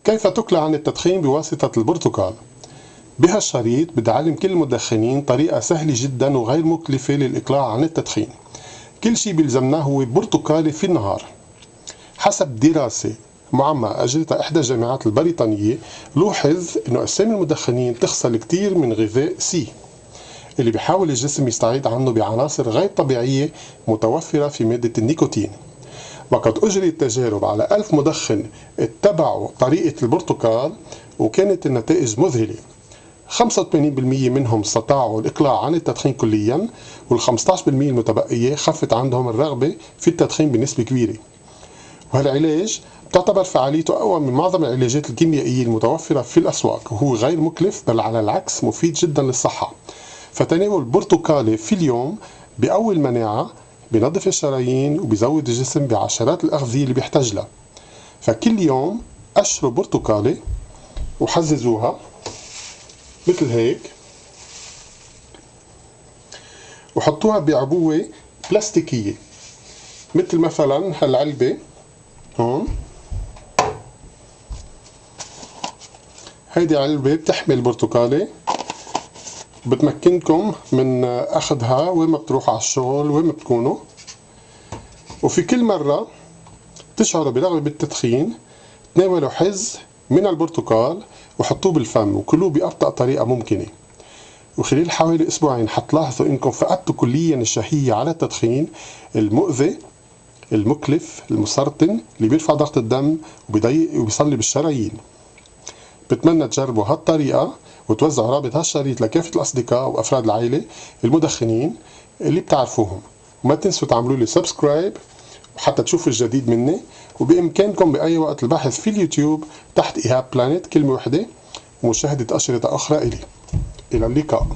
كيف تقلع عن التدخين بواسطة البرتقال؟ بهالشريط بدي أعلم كل المدخنين طريقة سهلة جدا وغير مكلفة للإقلاع عن التدخين. كل شي بيلزمناه هو برتقالة في النهار. حسب دراسة معمقة أجرتها إحدى الجامعات البريطانية، لوحظ إنه أجسام المدخنين تخسر كتير من غذاء سي اللي بيحاول الجسم يستعيد عنه بعناصر غير طبيعية متوفرة في مادة النيكوتين. وقد أجريت تجارب على 1000 مدخن اتبعوا طريقة البرتقال وكانت النتائج مذهلة. 85% منهم استطاعوا الإقلاع عن التدخين كليا، وال15% المتبقية خفت عندهم الرغبة في التدخين بنسبة كبيرة. وهالعلاج تعتبر فعاليته أقوى من معظم العلاجات الكيميائية المتوفرة في الأسواق، وهو غير مكلف بل على العكس مفيد جدا للصحة. فتناول البرتقالة في اليوم بيقوي المناعة، بينظف الشرايين، وبيزود الجسم بعشرات الأغذية اللي بيحتاج لها. فكل يوم قشروا برتقالة وحززوها مثل هيك، وحطوها بعبوة بلاستيكية مثل مثلا هالعلبة هون. هيدي علبة بتحمل برتقالة، بتمكنكم من أخذها وين ما بتروحوا على الشغل وين ما بتكونوا. وفي كل مرة تشعروا برغبة بالتدخين تناولوا حز من البرتقال وحطوه بالفم وكلوه بأبطأ طريقة ممكنة. وخلال حوالي أسبوعين حتلاحظوا إنكم فقدتوا كليا الشهية على التدخين المؤذي المكلف المسرطن اللي بيرفع ضغط الدم وبيصلي بالشرايين. بتمنى تجربوا هالطريقة وتوزعوا رابط هالشريط لكافة الأصدقاء وأفراد العائلة المدخنين اللي بتعرفوهم. وما تنسوا تعملوا لي سبسكرايب وحتى تشوفوا الجديد مني. وبإمكانكم بأي وقت البحث في اليوتيوب تحت إيهاب بلانيت كلمة واحدة ومشاهدة أشرطة أخرى إلي. إلى اللقاء.